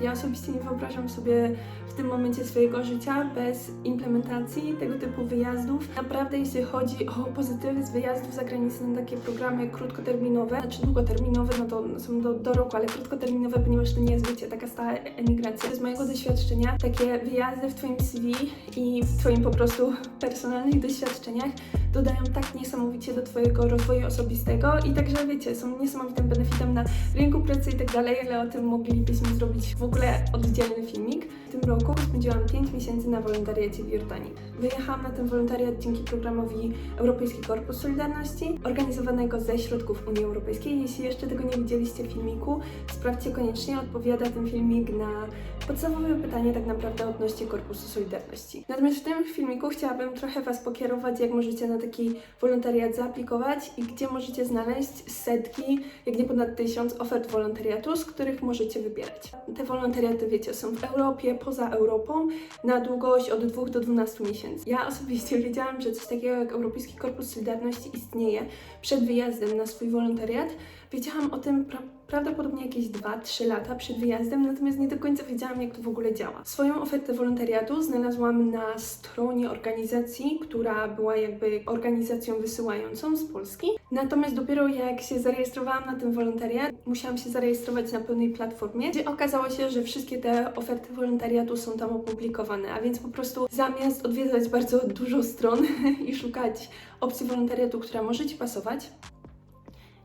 Ja osobiście nie wyobrażam sobie w tym momencie swojego życia bez implementacji tego typu wyjazdów. Naprawdę jeśli chodzi o pozytywy z wyjazdów za granicę na takie programy krótkoterminowe, znaczy długoterminowe, no to są do roku, ale krótkoterminowe, ponieważ to nie jest, wiecie, taka stała emigracja. Z mojego doświadczenia takie wyjazdy w Twoim CV i w Twoim po prostu personalnych doświadczeniach dodają tak niesamowicie do Twojego rozwoju osobistego i także, wiecie, są niesamowitym benefitem na rynku pracy i tak dalej, ale o tym moglibyśmy zrobić w ogóle oddzielny filmik. W tym roku spędziłam 5 miesięcy na wolontariacie w Jordanii. Wyjechałam na ten wolontariat dzięki programowi Europejski Korpus Solidarności, organizowanego ze środków Unii Europejskiej. Jeśli jeszcze tego nie widzieliście filmiku, sprawdźcie koniecznie, odpowiada ten filmik na podstawowe pytanie tak naprawdę odnośnie Korpusu Solidarności. Natomiast w tym filmiku chciałabym trochę Was pokierować, jak możecie na taki wolontariat zaaplikować i gdzie możecie znaleźć setki, jak nie ponad 1000 ofert wolontariatu, z których możecie wybierać. Te wolontariaty, wiecie, są w Europie, poza Europą, na długość od 2 do 12 miesięcy. Ja osobiście wiedziałam, że coś takiego jak Europejski Korpus Solidarności istnieje przed wyjazdem na swój wolontariat. Wiedziałam o tym prawdopodobnie jakieś 2-3 lata przed wyjazdem, natomiast nie do końca wiedziałam, jak to w ogóle działa. Swoją ofertę wolontariatu znalazłam na stronie organizacji, która była jakby organizacją wysyłającą z Polski. Natomiast dopiero jak się zarejestrowałam na ten wolontariat, musiałam się zarejestrować na pełnej platformie, gdzie okazało się, że wszystkie te oferty wolontariatu są tam opublikowane, a więc po prostu zamiast odwiedzać bardzo dużo stron i szukać opcji wolontariatu, która może Ci pasować,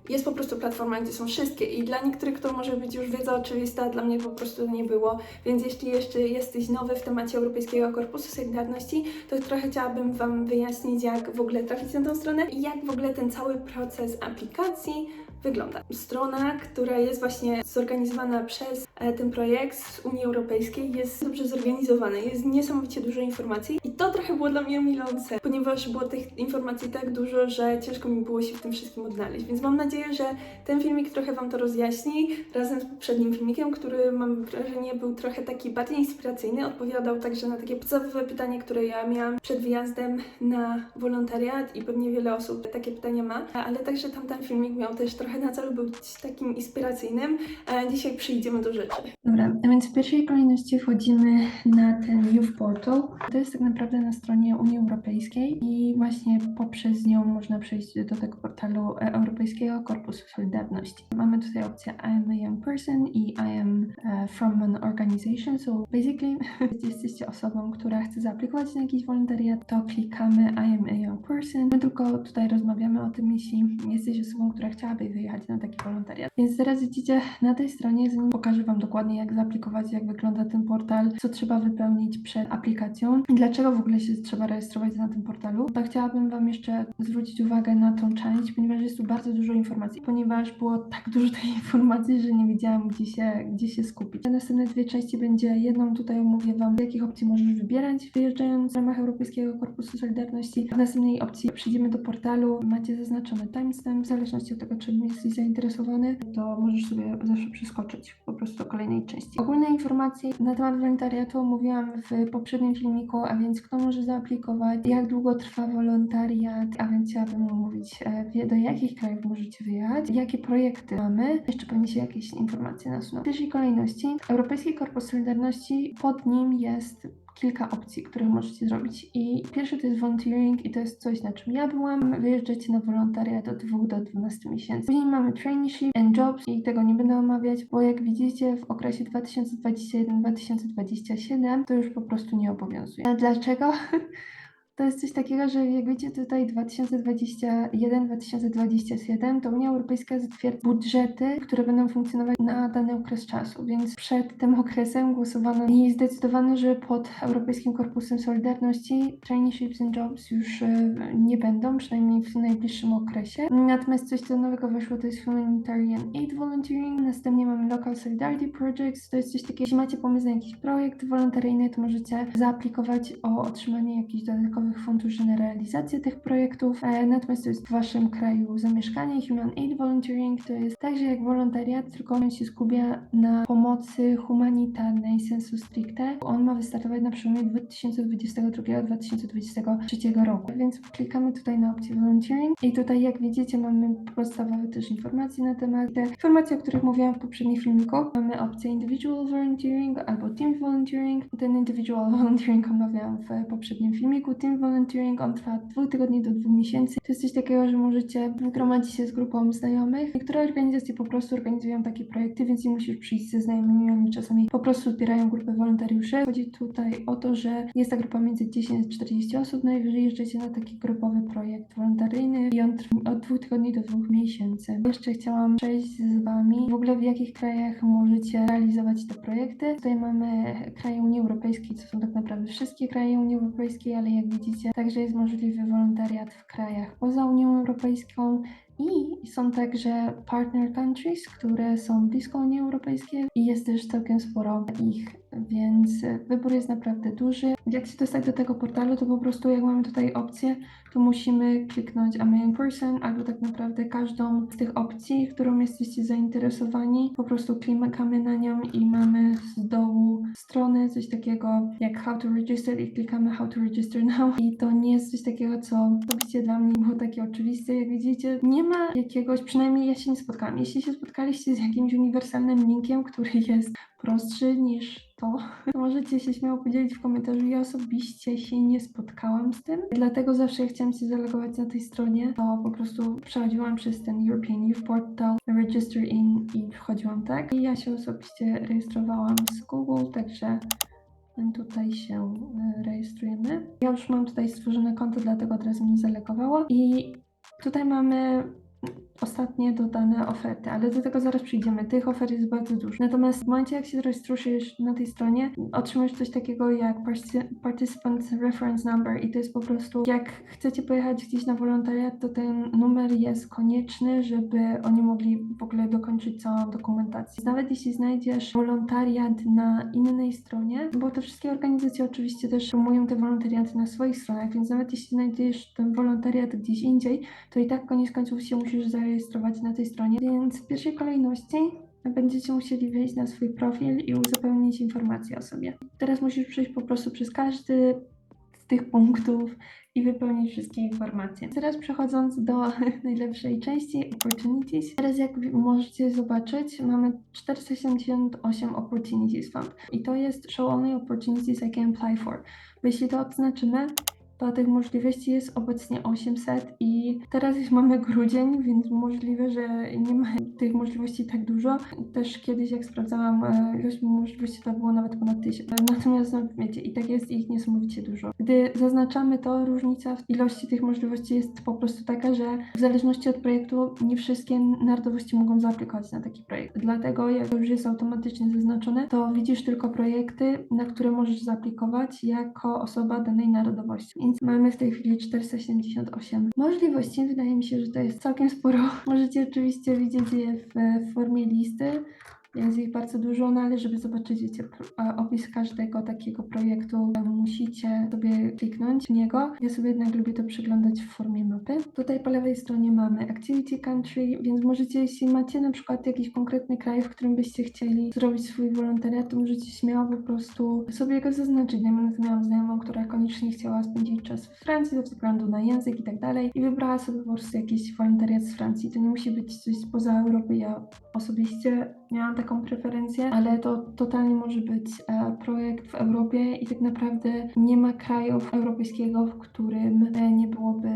jest po prostu platforma, gdzie są wszystkie i dla niektórych to może być już wiedza oczywista, a dla mnie po prostu nie było, więc jeśli jeszcze jesteś nowy w temacie Europejskiego Korpusu Solidarności, to trochę chciałabym Wam wyjaśnić, jak w ogóle trafić na tą stronę i jak w ogóle ten cały proces aplikacji wygląda. Strona, która jest właśnie zorganizowana przez ten projekt z Unii Europejskiej, jest dobrze zorganizowana, jest niesamowicie dużo informacji i to trochę było dla mnie mylące, ponieważ było tych informacji tak dużo, że ciężko mi było się w tym wszystkim odnaleźć, więc mam nadzieję, że ten filmik trochę Wam to rozjaśni, razem z poprzednim filmikiem, który mam wrażenie był trochę taki bardziej inspiracyjny, odpowiadał także na takie podstawowe pytanie, które ja miałam przed wyjazdem na wolontariat i pewnie wiele osób takie pytania ma, ale także tamten filmik miał też trochę na celu być takim inspiracyjnym, a dzisiaj przejdziemy do rzeczy. Dobra, a więc w pierwszej kolejności wchodzimy na ten Youth Portal. To jest tak naprawdę na stronie Unii Europejskiej i właśnie poprzez nią można przejść do tego portalu Europejskiego Korpusu Solidarności. Mamy tutaj opcję I am a young person i I am from an organization, so basically jeśli jesteście osobą, która chce zaaplikować na jakiś wolontariat, to klikamy I am a young person. My tylko tutaj rozmawiamy o tym, jeśli jesteś osobą, która chciałaby wyjechać na taki wolontariat. Więc teraz widzicie na tej stronie, zanim pokażę Wam dokładnie, jak zaaplikować, jak wygląda ten portal, co trzeba wypełnić przed aplikacją i dlaczego w ogóle się trzeba rejestrować na tym portalu, to chciałabym Wam jeszcze zwrócić uwagę na tą część, ponieważ jest tu bardzo dużo informacji, ponieważ było tak dużo tej informacji, że nie wiedziałam, gdzie się skupić. Następne dwie części będzie jedną, tutaj omówię Wam, z jakich opcji możesz wybierać, wyjeżdżając w ramach Europejskiego Korpusu Solidarności. W następnej opcji przejdziemy do portalu, macie zaznaczony timestamp, w zależności od tego, czym jesteś zainteresowany, to możesz sobie zawsze przeskoczyć po prostu do kolejnej części. Ogólne informacje na temat wolontariatu mówiłam w poprzednim filmiku, a więc kto może zaaplikować, jak długo trwa wolontariat, a więc chciałabym omówić, do jakich krajów możecie wyjechać, jakie projekty mamy, jeszcze pewnie się jakieś informacje nasuną. W pierwszej kolejności Europejski Korpus Solidarności, pod nim jest kilka opcji, które możecie zrobić i pierwszy to jest volunteering i to jest coś, na czym ja byłam. Wyjeżdżacie na wolontariat od 2 do 12 miesięcy. Później mamy traineeship and jobs i tego nie będę omawiać, bo jak widzicie w okresie 2021-2027 to już po prostu nie obowiązuje. A dlaczego? To jest coś takiego, że jak wiecie tutaj 2021-2027 to Unia Europejska zatwierdza budżety, które będą funkcjonować na dany okres czasu, więc przed tym okresem głosowano i zdecydowano, że pod Europejskim Korpusem Solidarności traineeships and jobs już nie będą, przynajmniej w najbliższym okresie. Natomiast coś co nowego weszło to jest Humanitarian Aid Volunteering, następnie mamy Local Solidarity Projects, to jest coś takiego, jeśli macie pomysł na jakiś projekt wolontaryjny, to możecie zaaplikować o otrzymanie jakichś dodatkowych dodatkowych funduszy na realizację tych projektów. Natomiast to jest w Waszym kraju zamieszkanie. Human Aid Volunteering to jest także jak wolontariat, tylko on się skupia na pomocy humanitarnej sensu stricte. On ma wystartować na przełomie 2022-2023 roku. Więc klikamy tutaj na opcję Volunteering i tutaj jak widzicie mamy podstawowe też informacje na temat. Te informacje, o których mówiłam w poprzednim filmiku. Mamy opcję Individual Volunteering albo Team Volunteering. Ten Individual Volunteering omawiałam w poprzednim filmiku. Team Volunteering on trwa od 2 tygodni do 2 miesięcy. To jest coś takiego, że możecie gromadzić się z grupą znajomych. Niektóre organizacje po prostu organizują takie projekty, więc nie musisz przyjść ze znajomymi, oni czasami po prostu wspierają grupę wolontariuszy. Chodzi tutaj o to, że jest ta grupa między 10 a 40 osób, najwyżej jeżdżacie na taki grupowy projekt wolontaryjny i on trwa od 2 tygodni do 2 miesięcy. Jeszcze chciałam przejść z Wami w ogóle w jakich krajach możecie realizować te projekty. Tutaj mamy kraje Unii Europejskiej, co są tak naprawdę wszystkie kraje Unii Europejskiej, ale jak widzicie także jest możliwy wolontariat w krajach poza Unią Europejską. I są także partner countries, które są blisko Unii Europejskiej i jest też całkiem sporo ich, więc wybór jest naprawdę duży. Jak się dostać do tego portalu, to po prostu jak mamy tutaj opcję, to musimy kliknąć I'm a young person, albo tak naprawdę każdą z tych opcji, którą jesteście zainteresowani, po prostu klikamy na nią i mamy z dołu strony coś takiego jak how to register i klikamy how to register now i to nie jest coś takiego, co osobiście dla mnie było takie oczywiste. Jak widzicie, nie ma jakiegoś, przynajmniej ja się nie spotkałam. Jeśli się spotkaliście z jakimś uniwersalnym linkiem, który jest prostszy niż to możecie się śmiało podzielić w komentarzu. Ja osobiście się nie spotkałam z tym, dlatego zawsze jak chciałam się zalogować na tej stronie, to po prostu przechodziłam przez ten European Youth Portal, Register In i wchodziłam, tak? I ja się osobiście rejestrowałam z Google, także tutaj się rejestrujemy. Ja już mam tutaj stworzone konto, dlatego od razu mnie zalogowało i tutaj mamy ostatnie dodane oferty, ale do tego zaraz przyjdziemy. Tych ofert jest bardzo dużo. Natomiast w momencie, jak się rejestrujesz na tej stronie, otrzymujesz coś takiego jak Participant Reference Number i to jest po prostu, jak chcecie pojechać gdzieś na wolontariat, to ten numer jest konieczny, żeby oni mogli w ogóle dokończyć całą dokumentację. Nawet jeśli znajdziesz wolontariat na innej stronie, bo te wszystkie organizacje oczywiście też promują te wolontariaty na swoich stronach, więc nawet jeśli znajdziesz ten wolontariat gdzieś indziej, to i tak koniec końców się musisz zarejestrować na tej stronie, więc w pierwszej kolejności będziecie musieli wejść na swój profil i uzupełnić informacje o sobie. Teraz musisz przejść po prostu przez każdy z tych punktów i wypełnić wszystkie informacje. Teraz przechodząc do najlepszej części, Opportunities. Teraz jak możecie zobaczyć, mamy 478 Opportunities Fund i to jest Show Only Opportunities I can apply for. Bo jeśli to odznaczymy, to tych możliwości jest obecnie 800 i teraz już mamy grudzień, więc możliwe, że nie ma tych możliwości tak dużo. Też kiedyś jak sprawdzałam ilość możliwości, to było nawet ponad 1000. Natomiast no, wiecie, i tak jest ich niesamowicie dużo. Gdy zaznaczamy to, różnica w ilości tych możliwości jest po prostu taka, że w zależności od projektu nie wszystkie narodowości mogą zaaplikować na taki projekt. Dlatego jak to już jest automatycznie zaznaczone, to widzisz tylko projekty, na które możesz zaaplikować jako osoba danej narodowości. Więc mamy w tej chwili 478 możliwości. Wydaje mi się, że to jest całkiem sporo. Możecie oczywiście widzieć je w formie listy. Jest ich bardzo dużo, no ale żeby zobaczyć, wiecie, opis każdego takiego projektu, musicie sobie kliknąć w niego. Ja sobie jednak lubię to przeglądać w formie mapy. Tutaj po lewej stronie mamy Activity Country, więc możecie, jeśli macie na przykład jakiś konkretny kraj, w którym byście chcieli zrobić swój wolontariat, to możecie śmiało po prostu sobie go zaznaczyć. Ja miałam znajomą, która koniecznie chciała spędzić czas w Francji ze względu na język i tak dalej i wybrała sobie po prostu jakiś wolontariat z Francji. To nie musi być coś spoza Europy. Ja osobiście miałam taką preferencję, ale to totalnie może być projekt w Europie i tak naprawdę nie ma kraju europejskiego, w którym nie byłoby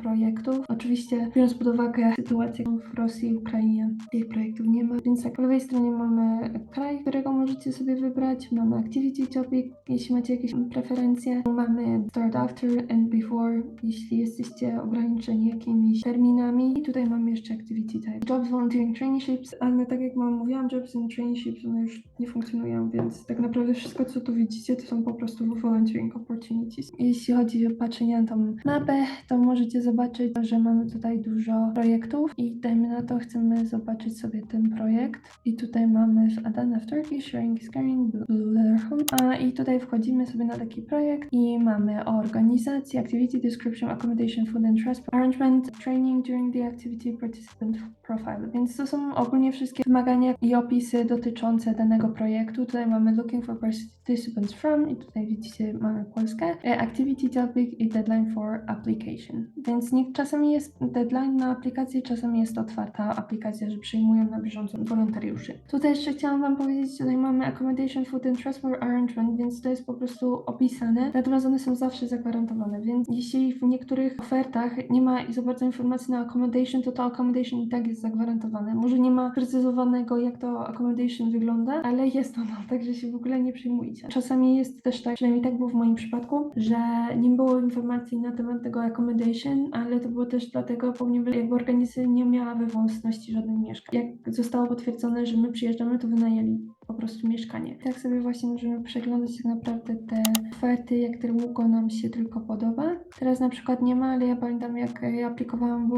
projektów. Oczywiście biorąc pod uwagę sytuację w Rosji i Ukrainie, tych projektów nie ma, więc tak po lewej stronie mamy kraj, którego możecie sobie wybrać, mamy Activity Topic, jeśli macie jakieś preferencje, mamy Start After and Before, jeśli jesteście ograniczeni jakimiś terminami i tutaj mamy jeszcze Activity Type. Jobs, Volunteering, Traineeships, ale tak jak mówiłam, zmieniłam jobs and traineeships, one już nie funkcjonują, więc tak naprawdę wszystko, co tu widzicie, to są po prostu volunteering opportunities. Jeśli chodzi o patrzenie na tą mapę, to możecie zobaczyć, że mamy tutaj dużo projektów i dajmy na to, chcemy zobaczyć sobie ten projekt i tutaj mamy w Adana w Turkey, Sharing is Caring, Blue Leather Hood, i tutaj wchodzimy sobie na taki projekt i mamy o organizacji, activity description, accommodation, food and transport, arrangement, training during the activity, participant profile, więc to są ogólnie wszystkie wymagania i opisy dotyczące danego projektu. Tutaj mamy looking for participants from i tutaj widzicie mamy Polskę, activity topic i deadline for application, więc czasami jest deadline na aplikację, czasami jest otwarta aplikacja, że przyjmują na bieżąco wolontariuszy. Tutaj jeszcze chciałam wam powiedzieć, tutaj mamy accommodation, food and transport arrangement, więc to jest po prostu opisane, natomiast one są zawsze zagwarantowane, więc jeśli w niektórych ofertach nie ma za bardzo informacji na accommodation, to accommodation i tak jest zagwarantowane. Może nie ma precyzowanego, jak to accommodation wygląda, ale jest ono, także się w ogóle nie przejmujcie. Czasami jest też tak, przynajmniej tak było w moim przypadku, że nie było informacji na temat tego accommodation, ale to było też dlatego, ponieważ jakby organizacja nie miała we własności żadnych mieszkań. Jak zostało potwierdzone, że my przyjeżdżamy, to wynajęli po prostu mieszkanie. Tak sobie właśnie możemy przeglądać tak naprawdę te oferty, jak tylko nam się tylko podoba. Teraz na przykład nie ma, ale ja pamiętam, jak ja aplikowałam,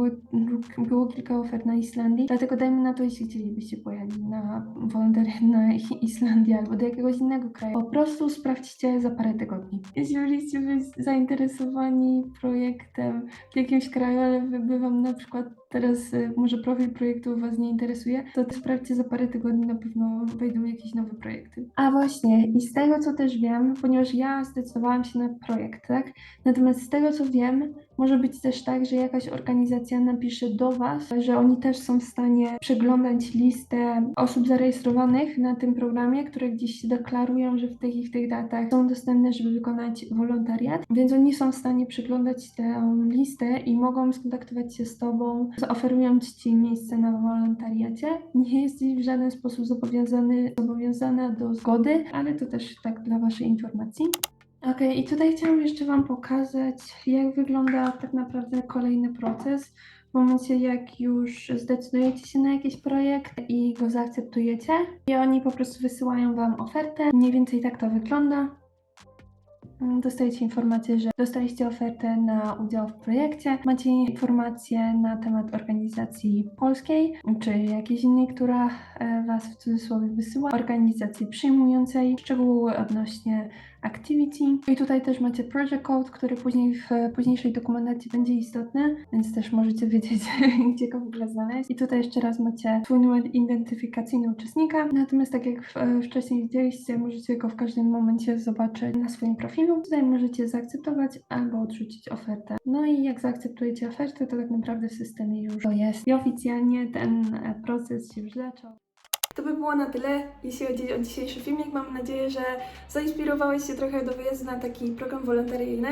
było kilka ofert na Islandii, dlatego dajmy na to, jeśli chcielibyście pojechać na wolontariat na Islandię albo do jakiegoś innego kraju, po prostu sprawdźcie za parę tygodni. Jeśli byliście zainteresowani projektem w jakimś kraju, ale by wam na przykład teraz może profil projektu was nie interesuje, to sprawdźcie za parę tygodni, na pewno wejdą jakieś nowe projekty. A właśnie, i z tego co też wiem, ponieważ ja zdecydowałam się na projekt, tak? Natomiast z tego co wiem, może być też tak, że jakaś organizacja napisze do was, że oni też są w stanie przeglądać listę osób zarejestrowanych na tym programie, które gdzieś deklarują, że w tych i w tych datach są dostępne, żeby wykonać wolontariat, więc oni są w stanie przeglądać tę listę i mogą skontaktować się z tobą, oferując ci miejsce na wolontariacie. Nie jesteś w żaden sposób zobowiązana do zgody, ale to też tak dla waszej informacji. Okej, i tutaj chciałam jeszcze wam pokazać, jak wygląda tak naprawdę kolejny proces. W momencie, jak już zdecydujecie się na jakiś projekt i go zaakceptujecie, i oni po prostu wysyłają wam ofertę. Mniej więcej tak to wygląda. Dostajecie informację, że dostaliście ofertę na udział w projekcie, macie informacje na temat organizacji polskiej, czy jakiejś innej, która was w cudzysłowie wysyła, organizacji przyjmującej, szczegóły odnośnie activity. I tutaj też macie project code, który później w późniejszej dokumentacji będzie istotny, więc też możecie wiedzieć, gdzie go w ogóle znaleźć. I tutaj jeszcze raz macie swój numer identyfikacyjny uczestnika, natomiast tak jak wcześniej widzieliście, możecie go w każdym momencie zobaczyć na swoim profilu. Tutaj możecie zaakceptować albo odrzucić ofertę. No i jak zaakceptujecie ofertę, to tak naprawdę w systemie już to jest. I oficjalnie ten proces się już zaczął. To by było na tyle, jeśli chodzi o dzisiejszy filmik. Mam nadzieję, że zainspirowałeś się trochę do wyjazdu na taki program wolontaryjny.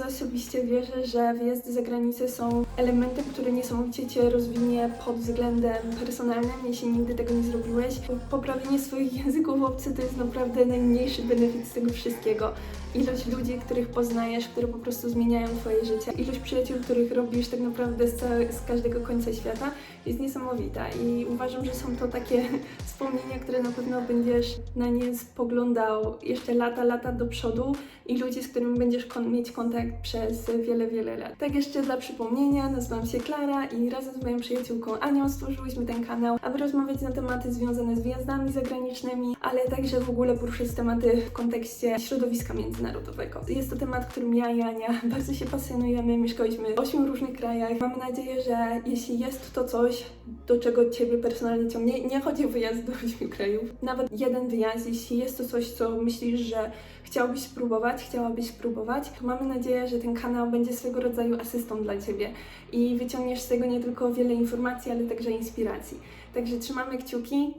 Osobiście wierzę, że wyjazdy za granicę są elementem, który niesamowicie Cię rozwinie pod względem personalnym, jeśli nigdy tego nie zrobiłeś. Poprawienie swoich języków obcych to jest naprawdę najmniejszy benefit z tego wszystkiego. Ilość ludzi, których poznajesz, które po prostu zmieniają Twoje życie, ilość przyjaciół, których robisz tak naprawdę z każdego końca świata jest niesamowita i uważam, że są to takie wspomnienia, które na pewno będziesz na nie spoglądał jeszcze lata do przodu i ludzie, z którymi będziesz mieć kontakt przez wiele lat. Tak jeszcze dla przypomnienia, nazywam się Klara i razem z moją przyjaciółką Anią stworzyłyśmy ten kanał, aby rozmawiać na tematy związane z wyjazdami zagranicznymi, ale także w ogóle poruszać tematy w kontekście środowiska międzynarodowego. Jest to temat, którym ja i Ania bardzo się pasjonujemy, mieszkałyśmy w 8 różnych krajach. Mam nadzieję, że jeśli jest to coś, do czego Ciebie personalnie ciągnie, nie chodzi o wyjazd do 8 krajów, nawet jeden wyjazd, jeśli jest to coś, co myślisz, że chciałabyś spróbować, to mamy nadzieję, że ten kanał będzie swego rodzaju asystą dla Ciebie i wyciągniesz z tego nie tylko wiele informacji, ale także inspiracji. Także trzymamy kciuki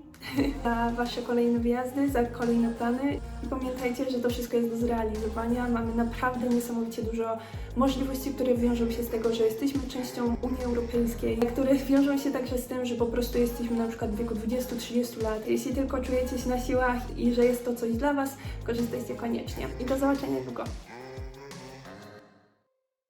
za Wasze kolejne wyjazdy, za kolejne plany i pamiętajcie, że to wszystko jest do zrealizowania. Mamy naprawdę niesamowicie dużo możliwości, które wiążą się z tego, że jesteśmy częścią Unii Europejskiej, które wiążą się także z tym, że po prostu jesteśmy na przykład w wieku 20-30 lat. Jeśli tylko czujecie się na siłach i że jest to coś dla Was, korzystajcie koniecznie. I do zobaczenia niedługo.